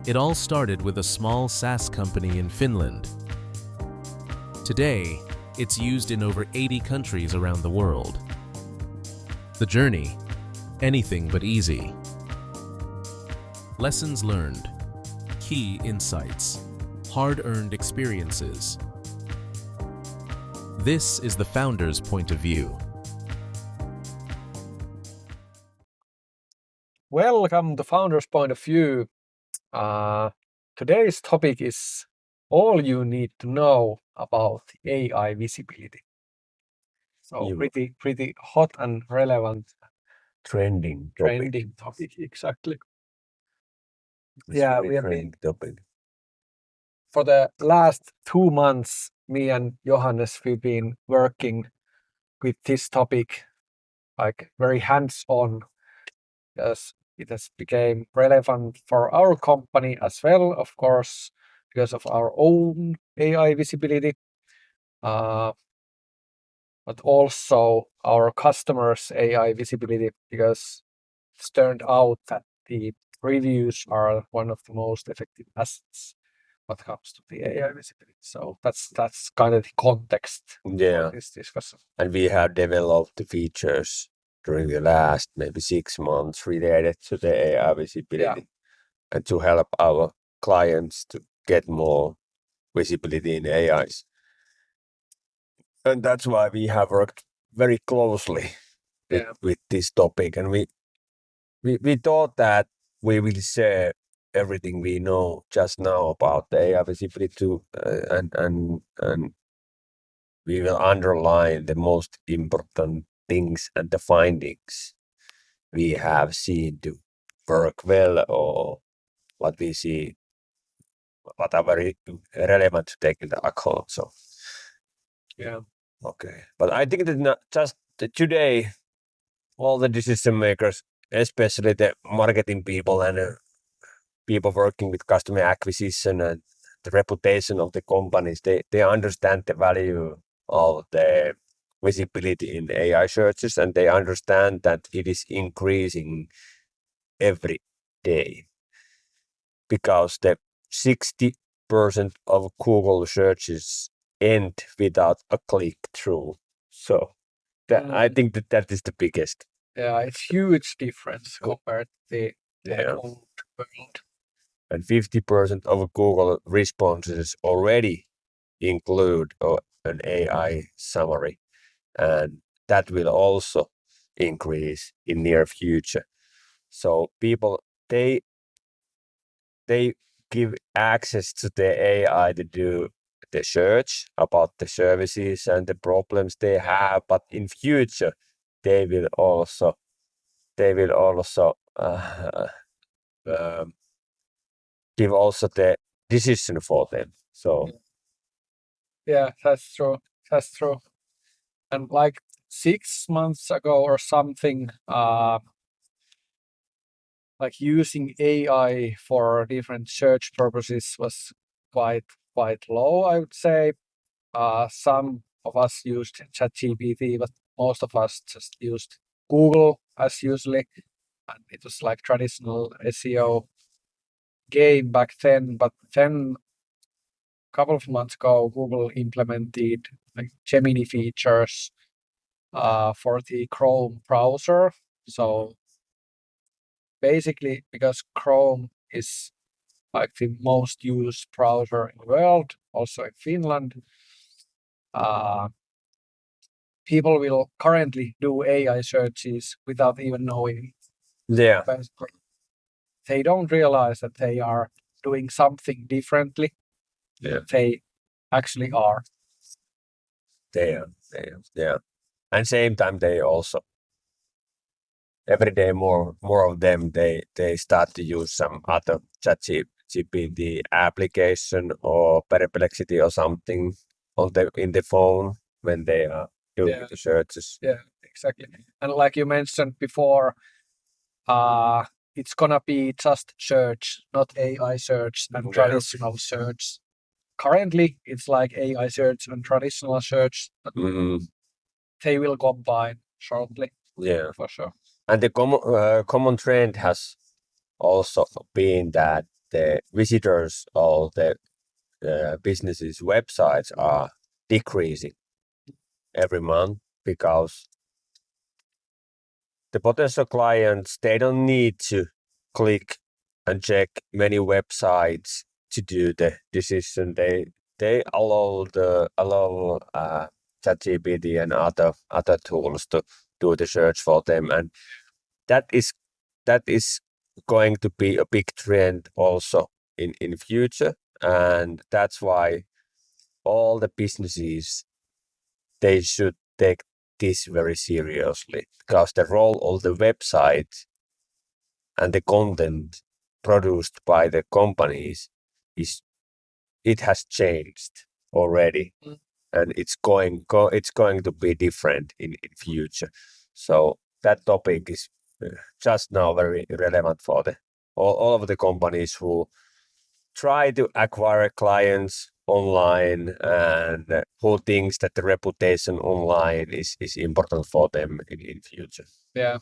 It all started with a small SaaS company in Finland. Today, it's used in over 80 countries around the world. The journey, anything but easy. Lessons learned, key insights, hard-earned experiences. This is the founder's point of view. Welcome to Founder's Point of View. Today's topic is all you need to know about AI visibility. So pretty hot and relevant. Trending topic, exactly. We have been topic. For the last 2 months, me and Johannes, we've been working with this topic like very hands-on, because it has become relevant for our company as well, of course, because of our own AI visibility, but also our customers' AI visibility, because it's turned out that the reviews are one of the most effective assets when it comes to the AI visibility. So that's kind of the context for this discussion. And we have developed the features during the last maybe 6 months related to the AI visibility and to help our clients to get more visibility in AIs. And that's why we have worked very closely with this topic. And we thought that we will share everything we know just now about the AI visibility too, and we will underline the most important things and the findings we have seen to work well, or what we see, what are very relevant to take into account. So, okay. But I think that not just today, all the decision makers, especially the marketing people and people working with customer acquisition and the reputation of the companies, they understand the value of the visibility in AI searches, and they understand that it is increasing every day, because the 60% of Google searches end without a click-through. So I think that is the biggest. Yeah, it's huge difference compared to the old world. And 50% of Google responses already include an AI summary, and that will also increase in near future. So people, they give access to the AI to do the search about the services and the problems they have, but in future they will also give also the decision for them. So yeah, that's true. And like 6 months ago or something, like using AI for different search purposes was quite low, I would say. Some of us used ChatGPT, but most of us just used Google as usually, and it was like traditional SEO game back then. But then a couple of months ago, Google implemented like Gemini features for the Chrome browser. So basically, because Chrome is like the most used browser in the world, also in Finland, people will currently do AI searches without even knowing it. yeah, Basically, they don't realize that they are doing something differently. They actually are. They are. And same time they also every day more of them they start to use some other ChatGPT application or Perplexity or something in the phone when they are doing the searches. Yeah, exactly. And like you mentioned before, it's gonna be just search, not AI search and traditional search. Currently, it's like AI search and traditional search, but they will combine shortly. For sure. And the common trend has also been that the visitors or the businesses' websites are decreasing every month because the potential clients, they don't need to click and check many websites to do the decision. They allow ChatGPT and other tools to do the search for them, and that is going to be a big trend also in future, and that's why all the businesses, they should take this very seriously, because the role of the website and the content produced by the companies it has changed already, and it's going to be different in future. So that topic is just now very relevant for the all of the companies who try to acquire clients online, and who thinks that the reputation online is important for them in future. Yeah.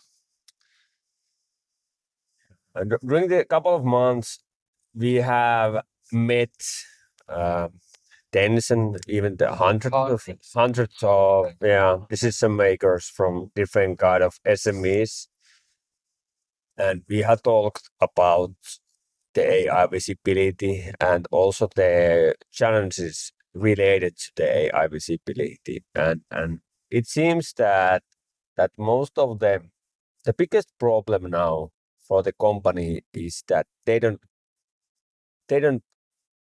And during the couple of months, we have met tens and even the hundreds of decision makers from different kind of SMEs, and we have talked about the AI visibility and also the challenges related to the AI visibility, and it seems that most of the biggest problem now for the company is that they don't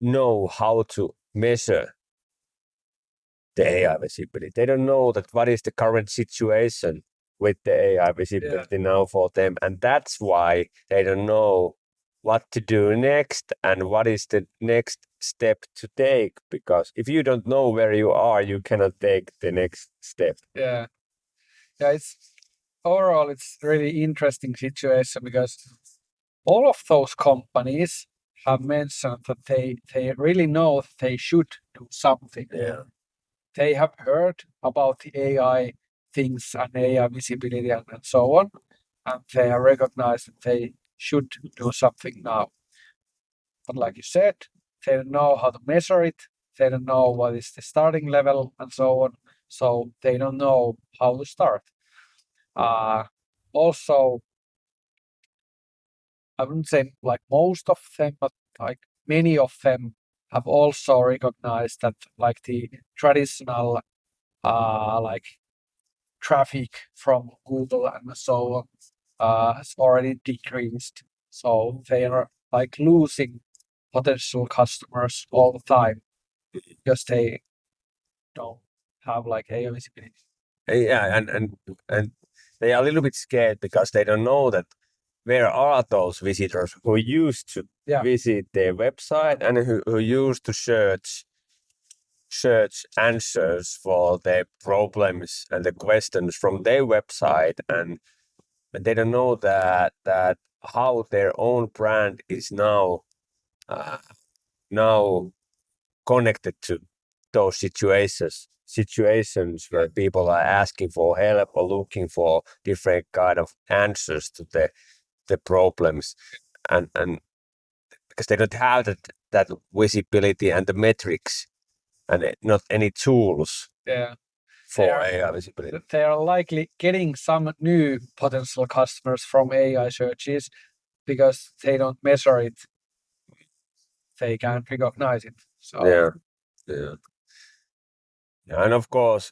know how to measure the AI visibility. They don't know that what is the current situation with the AI visibility now for them, and that's why they don't know what to do next and what is the next step to take, because if you don't know where you are, you cannot take the next step. Yeah, it's overall it's really interesting situation, because all of those companies have mentioned that they really know that they should do something. Yeah. They have heard about the AI things and AI visibility and so on, and they have recognized that they should do something now. But like you said, they don't know how to measure it, they don't know what is the starting level and so on, so they don't know how to start. Also, I wouldn't say like most of them, but like many of them have also recognized that like the traditional like traffic from Google and so on has already decreased. So they are like losing potential customers all the time because they don't have like AI visibility. Yeah, and they are a little bit scared because they don't know that where are those visitors who used to visit their website and who used to search answers for their problems and the questions from their website, and they don't know that how their own brand is now now connected to those situations where people are asking for help or looking for different kind of answers to the problems, and because they don't have that visibility and the metrics and not any tools for AI visibility. They are likely getting some new potential customers from AI searches because they don't measure it. They can't recognize it. So yeah. And of course,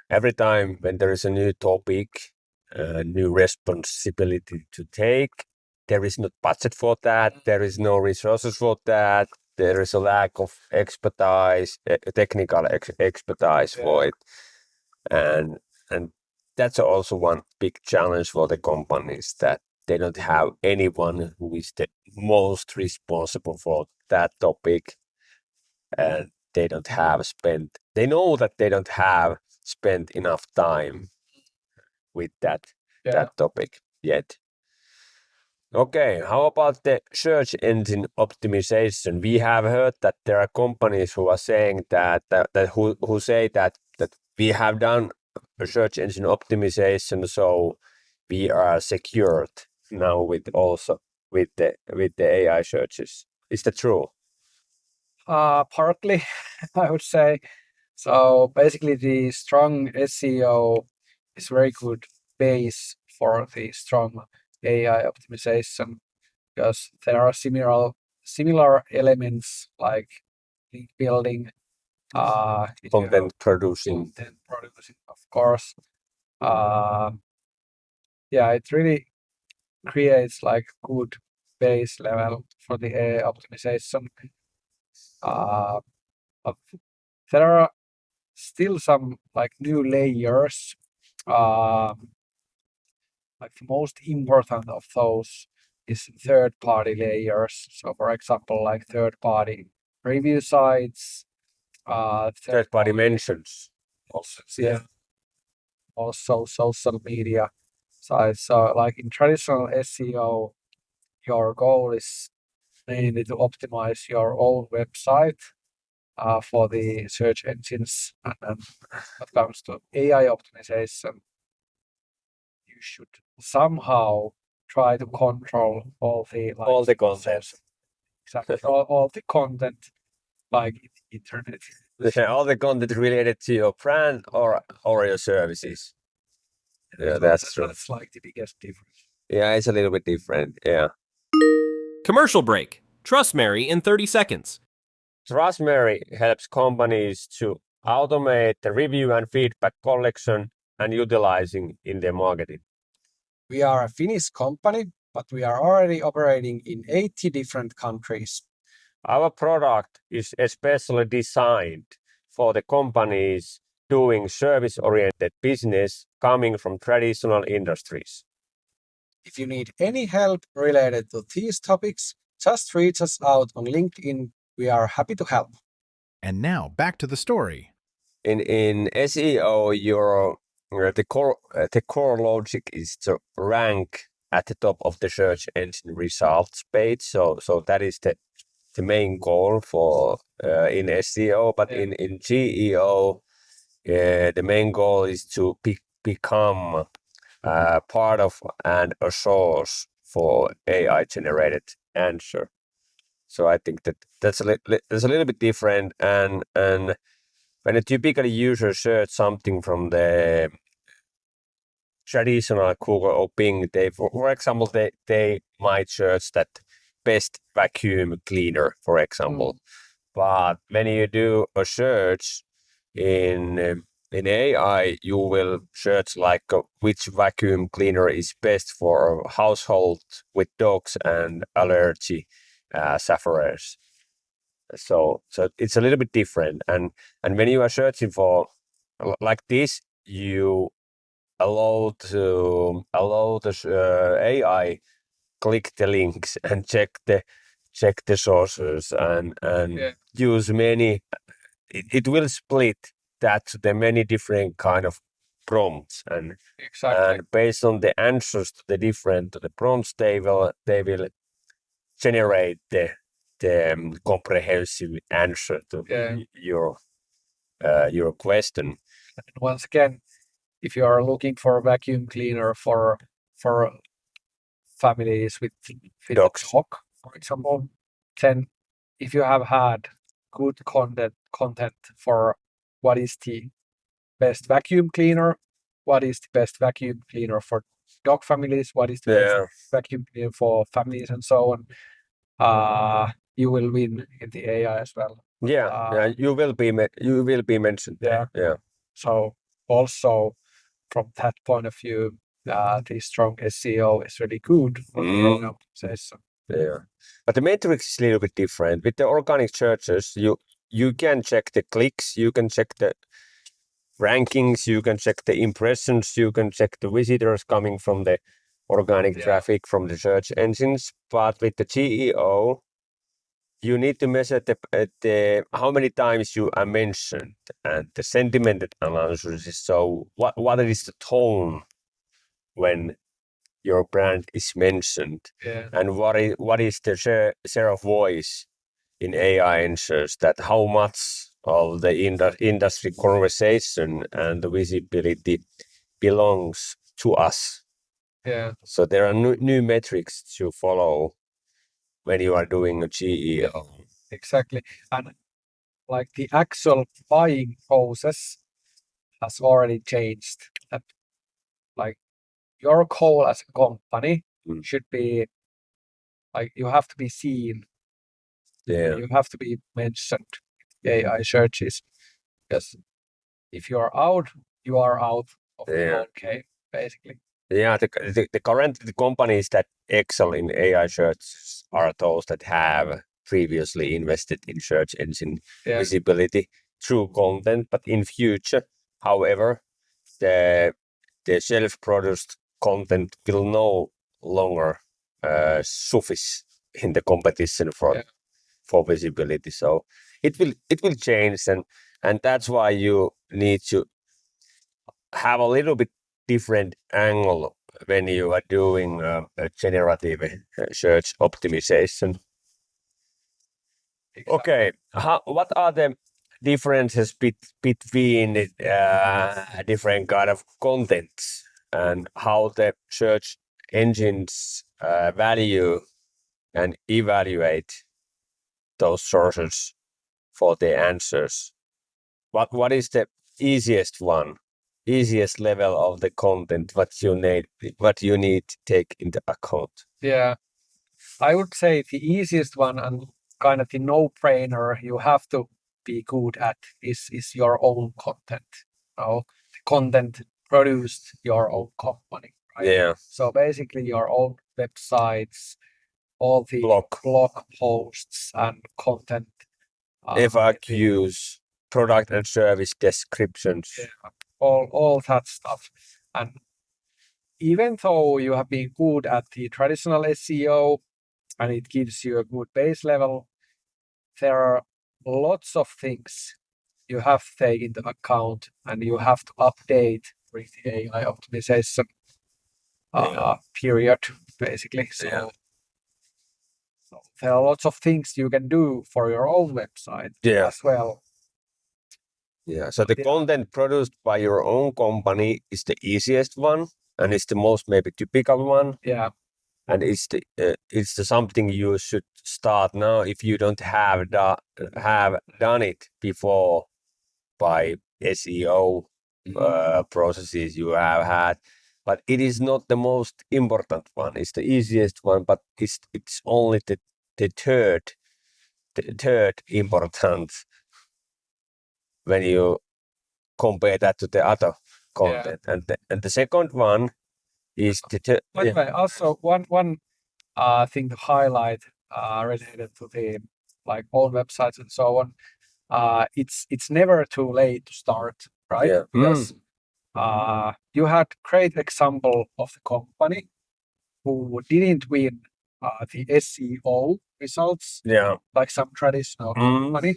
every time when there is a new topic, a new responsibility to take, there is no budget for that, there is no resources for that, there is a lack of expertise, technical expertise for it, and that's also one big challenge for the companies, that they don't have anyone who is the most responsible for that topic, and they know that they don't have spent enough time with that topic yet. Okay, how about the search engine optimization? We have heard that there are companies who are saying that who say that we have done a search engine optimization, so we are secured now with the AI searches. Is that true? Partly, I would say. So basically, the strong SEO is very good base for the strong AI optimization because there are similar elements like link building, Content producing. of course. Yeah, it really creates like good base level for the AI optimization. But there are still some like new layers. Like the most important of those is third-party layers. So, for example, like third-party review sites, Third-party mentions. also, yeah, also social media sites. So, like in traditional SEO, your goal is mainly to optimize your own website for the search engines. And when it comes to AI optimization, you should somehow try to control all the like, All the content. Exactly. all the content like internet. All the content related to your brand or your services. Yeah, that's true. That's like the biggest difference. Yeah, it's a little bit different. Yeah. Commercial break. Trust Mary in 30 seconds. Trustmary helps companies to automate the review and feedback collection and utilizing in their marketing. We are a Finnish company, but we are already operating in 80 different countries. Our product is especially designed for the companies doing service-oriented business coming from traditional industries. If you need any help related to these topics, just reach us out on LinkedIn. We are happy to help. And now back to the story. In SEO, the core logic is to rank at the top of the search engine results page. So that is the main goal for in SEO. But in GEO, the main goal is to become part of and a source for AI generated answer. So I think that's a little bit different. And when a typical user search something from the traditional Google or Bing, for example, they might search that best vacuum cleaner, for example. But when you do a search in AI, you will search like which vacuum cleaner is best for a household with dogs and allergy sufferers. So it's a little bit different. And when you are searching for like this, you allow the AI click the links and check the sources and use many. It will split that to the many different kind of prompts and based on the answers to the prompts they will generate the comprehensive answer to your question. And once again, if you are looking for a vacuum cleaner for families with Dogs. a dog, for example, then if you have had good content for what is the best vacuum cleaner, what is the best vacuum cleaner for dog families, what is the best vacuum cleaner for families, and so on, you will win in the AI as well. You will be mentioned. Yeah. So also from that point of view, the strong SEO is really good for the AI optimization. Yeah, but the metrics is a little bit different. With the organic searches, you can check the clicks, you can check the rankings, you can check the impressions, you can check the visitors coming from the organic traffic from the search engines. But with the GEO, you need to measure the how many times you are mentioned and the sentiment analysis. So what is the tone when your brand is mentioned, and what is the share of voice in AI answers, that how much of the industry conversation and the visibility belongs to us. So there are new metrics to follow when you are doing a GEO. Exactly. And like the actual buying process has already changed. That like your goal as a company should be like you have to be seen. Yeah. You have to be mentioned in AI searches. Because if you are out, you are out of the whole game, basically. Yeah, the current companies that excel in AI search are those that have previously invested in search engine visibility through content, but in future, however, the self-produced content will no longer suffice in the competition for visibility. So it will change, and that's why you need to have a little bit different angle when you are doing a generative search optimization. Exactly. Okay, what are the differences between different kind of contents and how the search engines value and evaluate those sources for the answers? What is the easiest level of the content what you need to take into account? Yeah, I would say the easiest one and kind of the no-brainer you have to be good at is your own content. The content produced your own company, right? Yeah. So basically your own websites, all the blog posts and content. FAQs, product and service descriptions. Yeah, all that stuff. And even though you have been good at the traditional SEO and it gives you a good base level, there are lots of things you have to take into account and you have to update with the AI optimization period, basically. So there are lots of things you can do for your own website as well. Yeah, so the content produced by your own company is the easiest one, and it's the most maybe typical one. Yeah. And it's the something you should start now if you don't have done it before by SEO processes you have had. But it is not the most important one. It's the easiest one, but it's only the third important when you compare that to the other content. And the second one is By the way, also one thing to highlight related to the like own websites and so on. It's never too late to start, right? Yeah. Because you had great example of the company who didn't win the SEO results, like some traditional company.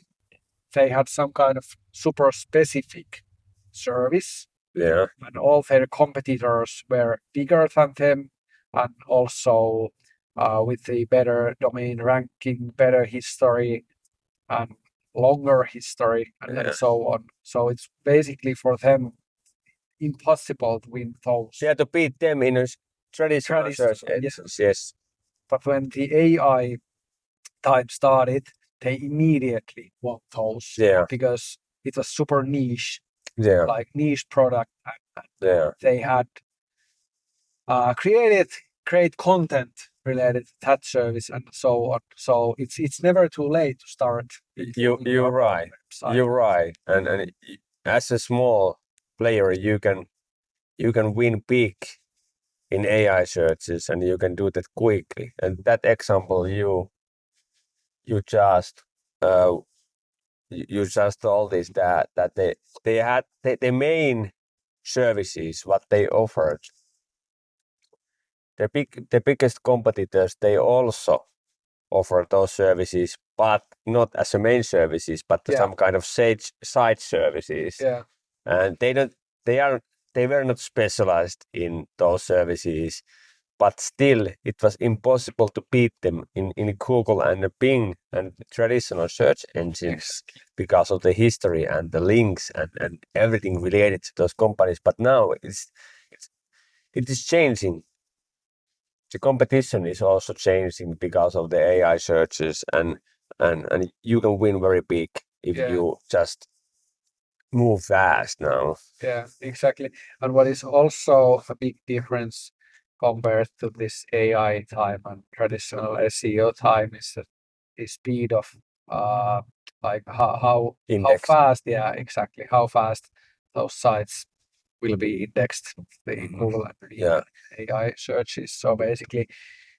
They had some kind of super specific service, and all their competitors were bigger than them, and also with the better domain ranking, better history, and longer history, and so on. So it's basically for them impossible to win those. Yeah, to beat them in a traditional search engines, yes. But when the AI time started, they immediately won those because it was super niche, like niche product. And they had created great content related to that service and so on. So it's never too late to start. You're right. You're right. And as a small player, you can win big in AI searches, and you can do that quickly. And that example you just told is that they had the main services what they offered. The biggest competitors, they also offer those services, but not as a main services, but some kind of side services. And they were not specialized in those services, but still it was impossible to beat them in Google and Bing and traditional search engines because of the history and the links and everything related to those companies. But now it is changing. the competition is also changing because of the AI searches, and you can win very big if you just move fast now. Yeah, exactly. And what is also a big difference compared to this AI time and traditional SEO time is the speed of like how fast, exactly, how fast those sites will be indexed, the Google and AI searches. So basically,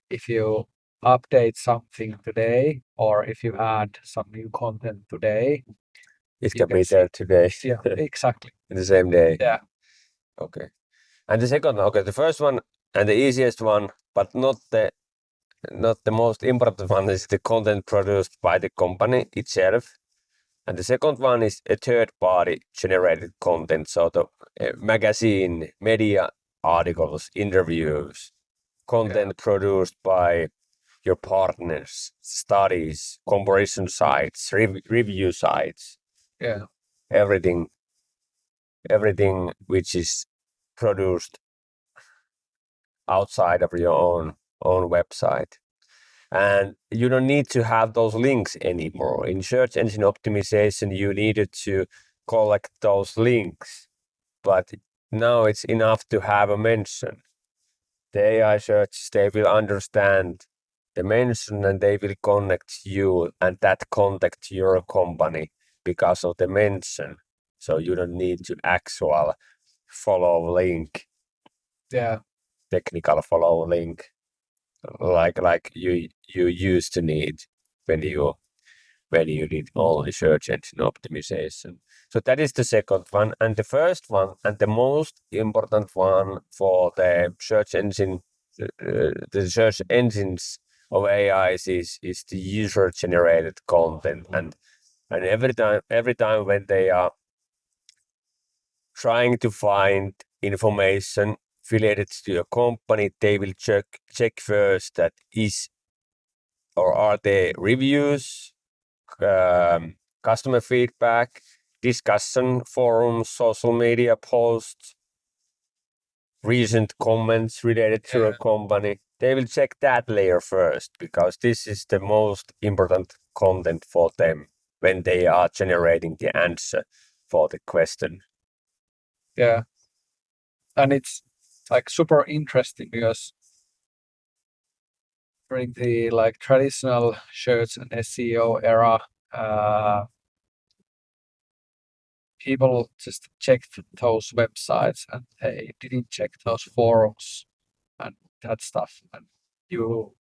if you update something today or if you add some new content today, it can be there today. Yeah, exactly. In the same day. Yeah. Okay. And the second, the first one and the easiest one, but not the most important one, is the content produced by the company itself. And the second one is a third-party generated content, so the magazine, media articles, interviews, content produced by your partners, studies, comparison sites, review sites. Yeah. Everything which is produced outside of your own website. And you don't need to have those links anymore. In search engine optimization, you needed to collect those links, but now it's enough to have a mention. The AI searches, they will understand the mention and they will connect you and that contact your company because of the mention. So you don't need to actual follow link. Yeah. Technical follow link like you used to need when you did only search engine optimization. So that is the second one. And the first one and the most important one for the search engine, the search engines of AIs is the user generated content. And every time when they are trying to find information related to a company, they will check first that are there reviews, customer feedback, discussion forums, social media posts, recent comments related to a company. They will check that layer first because this is the most important content for them when they are generating the answer for the question. Yeah. And it's like super interesting because during the like traditional search and SEO era, people just checked those websites and they didn't check those forums and that stuff. And you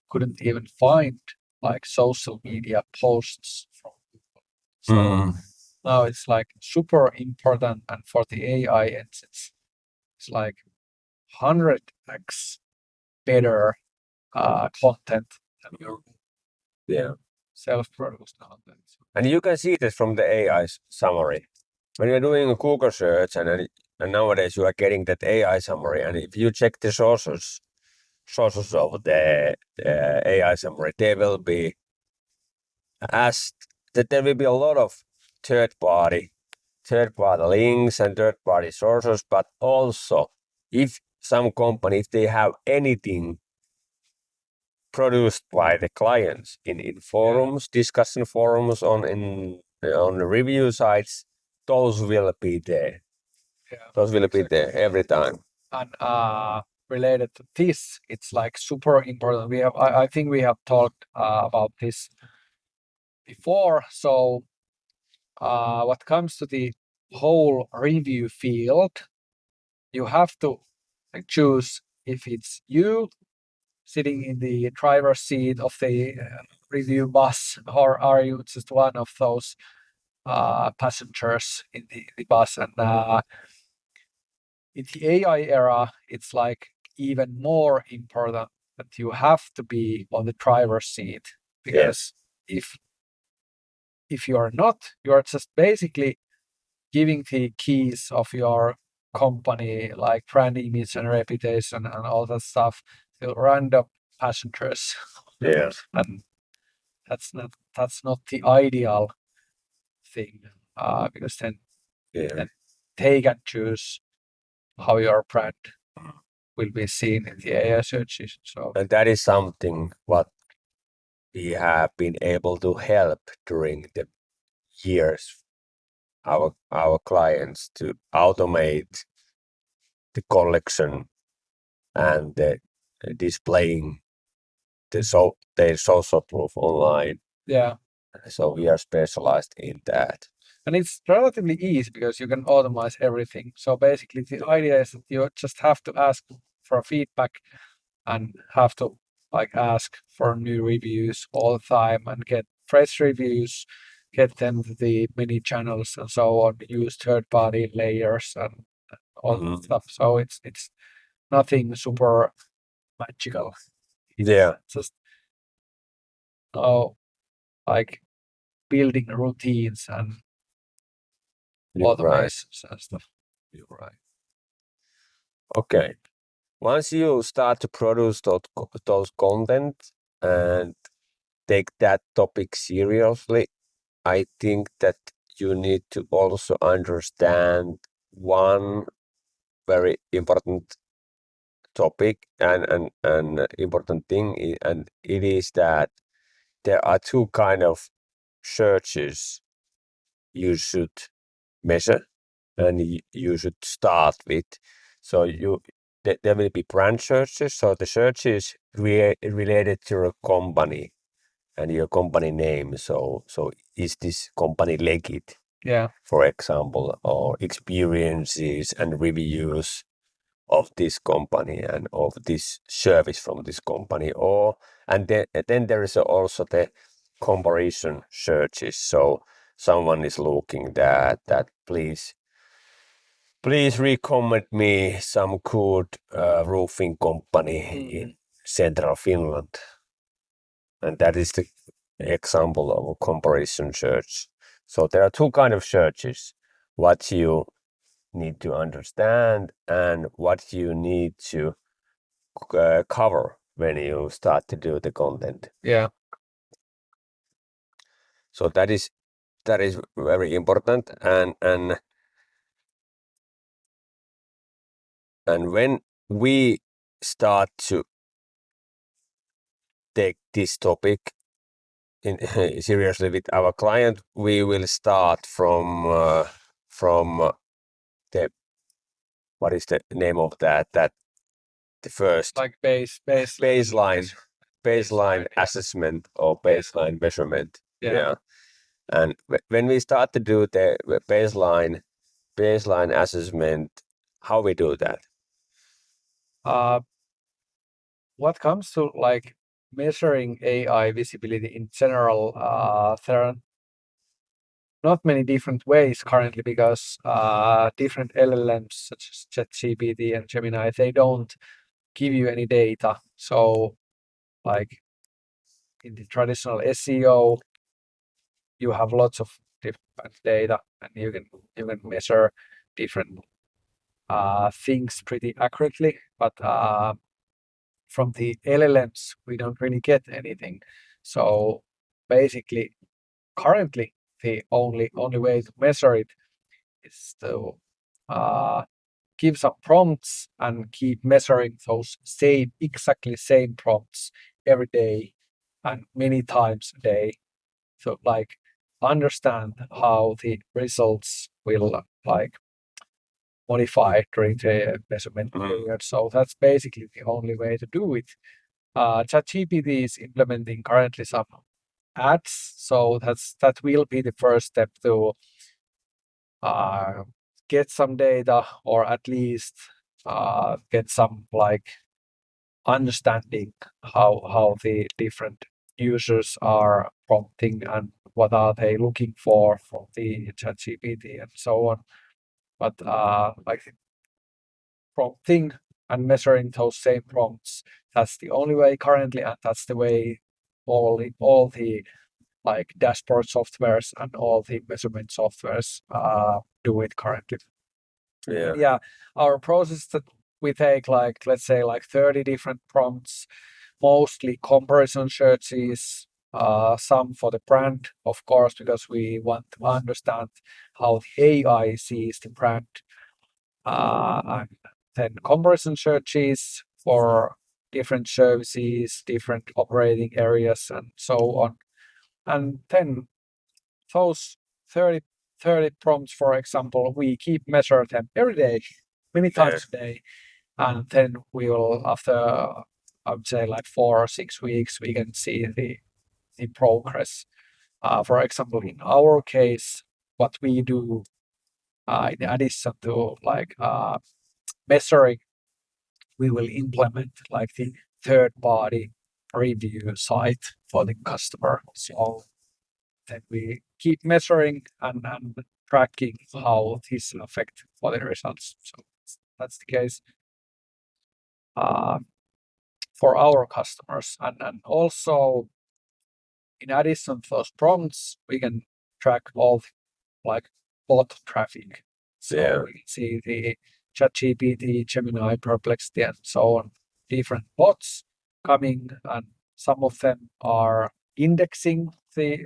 couldn't even find like social media posts from people. So now it's like super important, and for the AI engines, it's like 100x better content than your self-produced content. And you can see this from the AI summary. When you're doing a Google search and nowadays you are getting that AI summary, and if you check the sources of the AI summary, there will be a lot of third-party links and third-party sources, but also if some company, if they have anything produced by the clients in forums, discussion forums, on the review sites, those will be there. Those will be there every time. And related to this, it's like super important. I think we have talked about this before. So what comes to the whole review field, you have to choose if it's you sitting in the driver's seat of the review bus, or are you just one of those passengers in the bus. And in the AI era, it's like even more important that you have to be on the driver's seat, because if you are not, you are just basically giving the keys of your company, like brand image and reputation and all that stuff, to random passengers. And that's not the ideal thing, because then they can choose how your brand will be seen in the AI searches. So And that is something what we have been able to help during the years our clients to automate the collection and the displaying their social proof online. yeah, So we are specialized in that. and it's relatively easy because you can automate everything. So basically, the idea is that you just have to ask for feedback and have to like ask for new reviews all the time and get fresh reviews, get them to the mini channels and so on, use third-party layers and all that stuff. So it's nothing super magical. Yeah. Just like building routines and You're right. automations and stuff. You're right. Okay. Once you start to produce those content and take that topic seriously, I think that you need to also understand one very important topic and important thing, and it is that there are two kind of searches you should measure and you should start with. So there will be brand searches. So the search is related to your company and your company name. So is this company legit? Yeah. For example, or experiences and reviews of this company and of this service from this company. And then there is also the comparison searches. So someone is looking that please recommend me some good roofing company in central Finland. And that is the example of a comparison search. So there are two kind of searches: what you need to understand and what you need to cover when you start to do the content. Yeah. So that is very important, and when we start to take this topic in seriously with our client, we will start from the what is the name of that the first Like baseline baseline assessment or baseline measurement. Yeah. And when we start to do the baseline assessment, how we do that? What comes to like measuring AI visibility in general, there are not many different ways currently because different LLMs such as ChatGPT and Gemini, they don't give you any data. So like in the traditional SEO, you have lots of different data and you can measure different things pretty accurately. But from the LLMs, we don't really get anything. So basically, currently, the only way to measure it is to give some prompts and keep measuring those exactly same prompts every day and many times a day. So like understand how the results will like modify during the measurement period. So that's basically the only way to do it. ChatGPT is implementing currently some ads, so that will be the first step to get some data or at least get some like understanding how the different users are prompting and what are they looking for from the ChatGPT and so on. But like prompting and measuring those same prompts, that's the only way currently, and that's the way all the like dashboard softwares and all the measurement softwares do it currently. Yeah, our process that we take like let's say like 30 different prompts, mostly comparison searches, some for the brand, of course, because we want to understand how the AI sees the brand, and then comparison searches for different services, different operating areas, and so on. And then those 30 prompts, for example, we keep measure them every day, many times a day. And then we will, after I would say like 4 or 6 weeks, we can see the progress. For example, in our case, what we do in addition to like measuring, we will implement like the third-party review site for the customer. So then we keep measuring and tracking how this affect for the results. So that's the case for our customers. And also, in addition to those prompts, we can track all like bot traffic. So we can see the ChatGPT, Gemini, Perplexity, and so on, different bots coming, and some of them are indexing the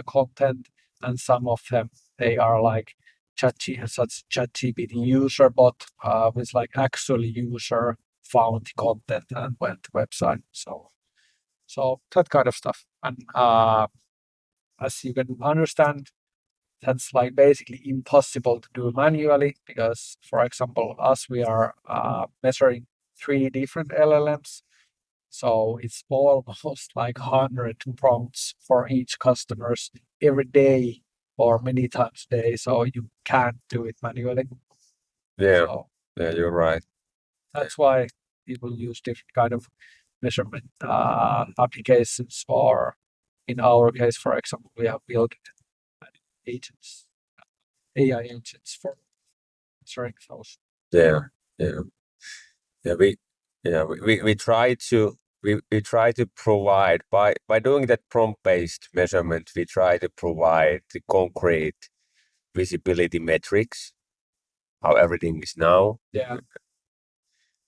content, and some of them they are like ChatGPT user bot, which like actually user found the content and went to website. So that kind of stuff. And as you can understand, that's like basically impossible to do manually because, for example, we are measuring 3 different LLMs. So it's almost like 100 prompts for each customers every day or many times a day. So you can't do it manually. Yeah, So you're right. that's why people use different kind of measurement applications, or in our case, for example, we have built agents, AI agents for measuring those. We try to provide by doing that prompt-based measurement. We try to provide the concrete visibility metrics, how everything is now. Yeah.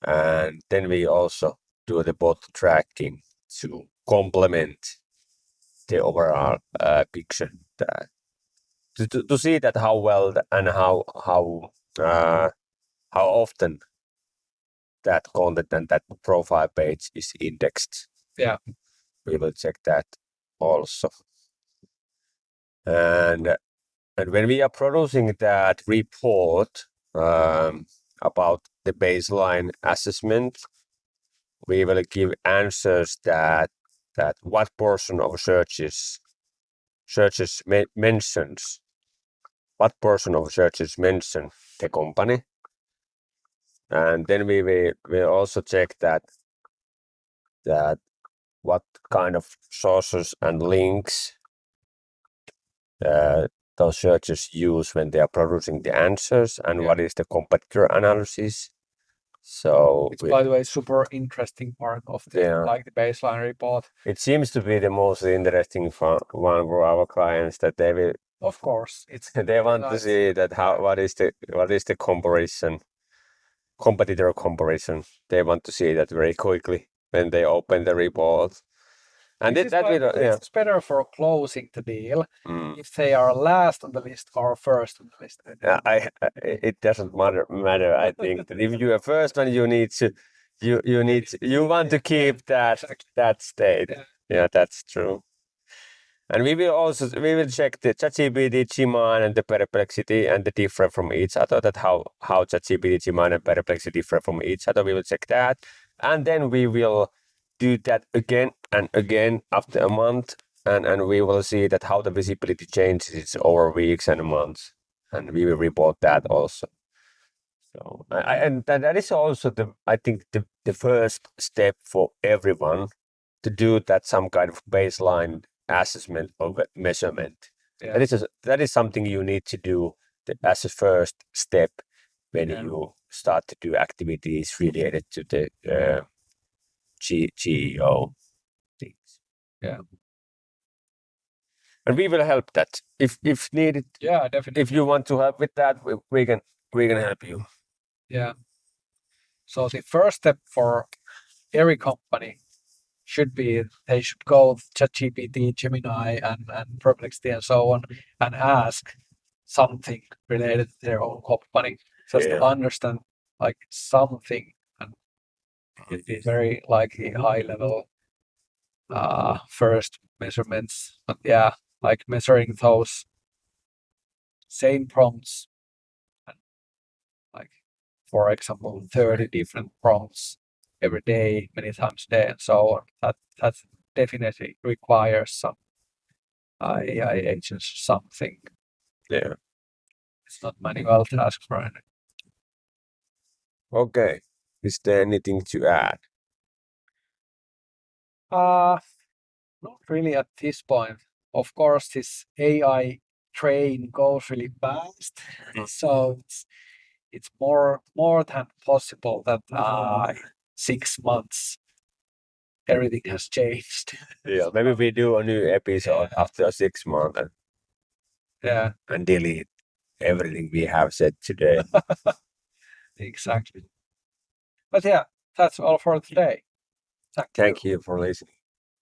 And then we also do the bot tracking to complement the overall picture. To see that how well and how often that content and that profile page is indexed. Yeah. We will check that also. And when we are producing that report about the baseline assessment, we will give answers that what portion of searches mentions the company. And then we will also check that what kind of sources and links those searchers use when they are producing the answers, and what is the competitor analysis. So it's, by the way, super interesting part of the like the baseline report. It seems to be the most interesting one for our clients, that they will. Of course, they want to see that what is the comparison, competitor comparison. They want to see that very quickly when they open the report. And it's better for closing the deal if they are last on the list or first on the list. It doesn't matter. I think that if you are first one, you need to you want to keep that state. Yeah, that's true. And we will check the ChatGPT, Gemini, and the Perplexity, and the different from each other. That how ChatGPT, Gemini, and Perplexity differ from each other. We will check that, and then we will do that again and again after a month, and we will see that how the visibility changes over weeks and months, and we will report that also. So and that is also I think the first step for everyone to do that, some kind of baseline assessment of measurement. Yeah. That is something you need to do as a first step when you start to do activities related to the GEO things. Yeah. And we will help that if needed. Yeah, definitely. If you want to help with that, we can help you. Yeah. So the first step for every company should be they should go ChatGPT, Gemini, and Perplexity and so on, and ask something related to their own company, just to understand like something, and it'd be very likely high level first measurements. But yeah, like measuring those same prompts, and like for example 30 different prompts every day, many times a day, and so on. That definitely requires some AI agents, something. Yeah. It's not manual task for any. Okay. Is there anything to add? Not really at this point. Of course, this AI train goes really fast, so it's more than possible that 6 months everything has changed. Yeah. Maybe we do a new episode after 6 months Yeah, and delete everything we have said today. exactly. But yeah, that's all for today. Thank you for listening.